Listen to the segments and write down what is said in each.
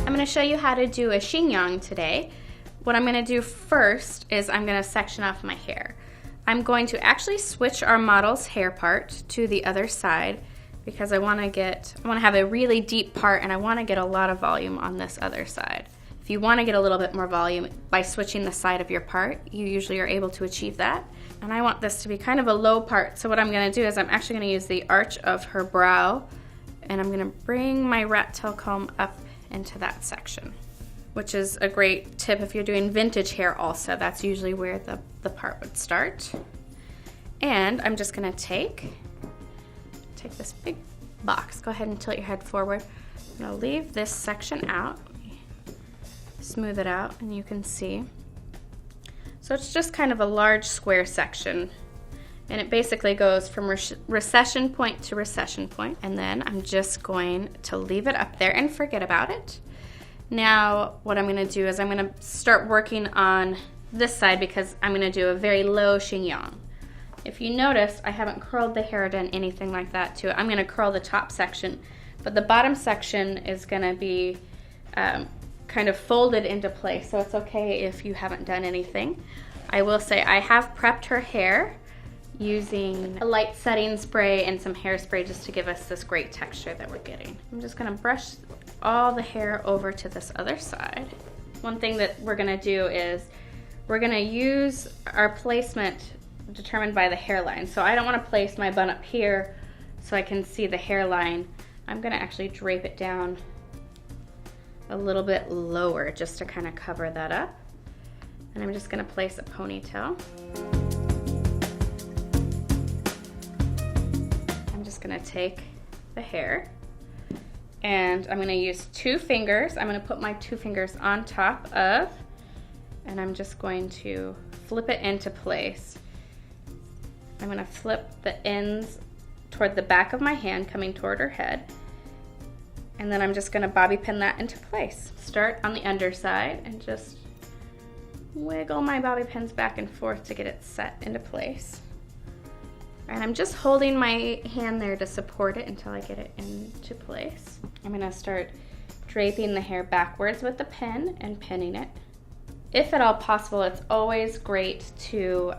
I'm going to show you how to do a chignon today. What I'm going to do first is I'm going to section off my hair. I'm going to actually switch our model's hair part to the other side because I want to have a really deep part and I want to get a lot of volume on this other side. If you want to get a little bit more volume by switching the side of your part, you usually are able to achieve that. And I want this to be kind of a low part, so what I'm going to do is I'm actually going to use the arch of her brow and I'm going to bring my rat tail comb up into that section, which is a great tip if you're doing vintage hair also. That's usually where the part would start. And I'm just gonna take this big box. Go ahead and tilt your head forward. I'm gonna leave this section out, smooth it out, and you can see. So it's just kind of a large square section. And it basically goes from recession point to recession point. And then I'm just going to leave it up there and forget about it. Now, what I'm gonna do is I'm gonna start working on this side because I'm gonna do a very low chignon. If you notice, I haven't curled the hair or done anything like that to it. I'm gonna curl the top section, but the bottom section is gonna be kind of folded into place, so it's okay if you haven't done anything. I will say I have prepped her hair using a light setting spray and some hairspray just to give us this great texture that we're getting. I'm just gonna brush all the hair over to this other side. One thing that we're gonna do is we're gonna use our placement determined by the hairline. So I don't wanna place my bun up here so I can see the hairline. I'm gonna actually drape it down a little bit lower just to kind of cover that up. And I'm just gonna place a ponytail. Gonna take the hair and I'm gonna use 2 fingers. I'm gonna put my 2 fingers on top of, and I'm just going to flip it into place. I'm gonna flip the ends toward the back of my hand, coming toward her head, and then I'm just gonna bobby pin that into place. Start on the underside and just wiggle my bobby pins back and forth to get it set into place. And I'm just holding my hand there to support it until I get it into place. I'm gonna start draping the hair backwards with the pin and pinning it. If at all possible, it's always great to,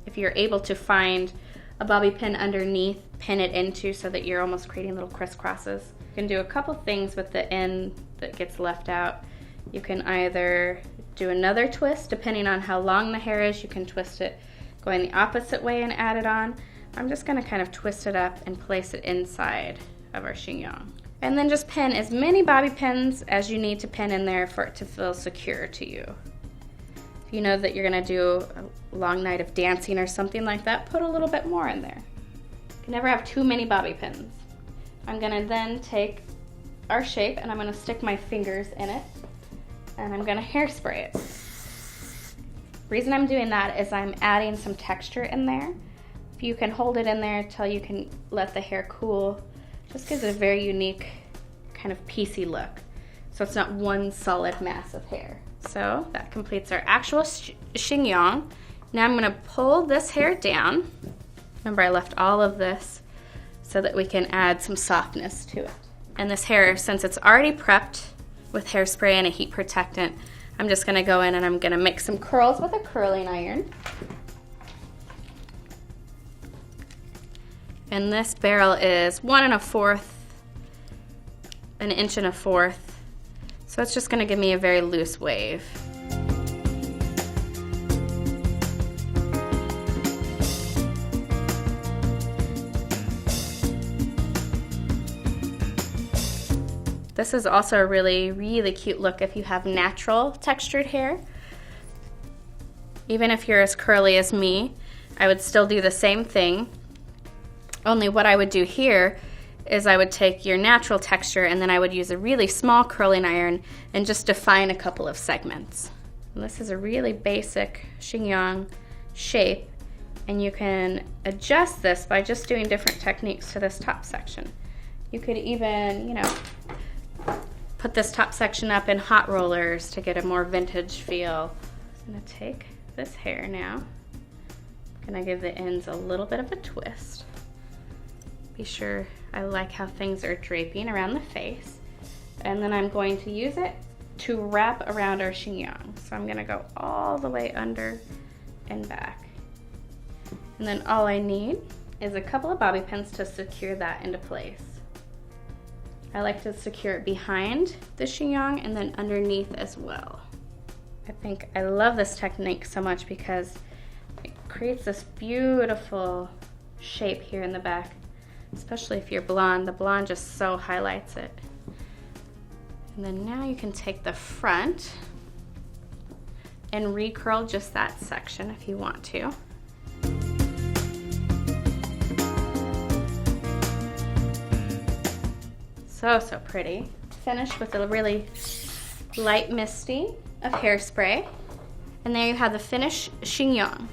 if you're able to find a bobby pin underneath, pin it into so that you're almost creating little crisscrosses. You can do a couple things with the end that gets left out. You can either do another twist, depending on how long the hair is. You can twist it going the opposite way and add it on. I'm just gonna kind of twist it up and place it inside of our chignon. And then just pin as many bobby pins as you need to pin in there for it to feel secure to you. If you know that you're gonna do a long night of dancing or something like that, put a little bit more in there. You can never have too many bobby pins. I'm gonna then take our shape and I'm gonna stick my fingers in it and I'm gonna hairspray it. Reason I'm doing that is I'm adding some texture in there. If you can hold it in there till you can let the hair cool, just gives it a very unique kind of piecey look. So it's not one solid mass of hair. So that completes our actual chignon. Now I'm gonna pull this hair down. Remember, I left all of this so that we can add some softness to it. And this hair, since it's already prepped with hairspray and a heat protectant, I'm just gonna go in and I'm gonna make some curls with a curling iron. And this barrel is 1 1/4, an inch and a fourth. So it's just gonna give me a very loose wave. This is also a really, really cute look if you have natural textured hair. Even if you're as curly as me, I would still do the same thing. Only what I would do here is I would take your natural texture and then I would use a really small curling iron and just define a couple of segments. And this is a really basic chignon shape, and you can adjust this by just doing different techniques to this top section. You could even, put this top section up in hot rollers to get a more vintage feel. I'm gonna take this hair now, Gonna give the ends a little bit of a twist. Be sure I like how things are draping around the face. And then I'm going to use it to wrap around our chignon. So I'm gonna go all the way under and back. And then all I need is a couple of bobby pins to secure that into place. I like to secure it behind the chignon and then underneath as well. I think I love this technique so much because it creates this beautiful shape here in the back, especially if you're blonde. The blonde just so highlights it. And then now you can take the front and recurl just that section if you want to. So, so pretty. Finish with a really light misting of hairspray. And there you have the finished chignon.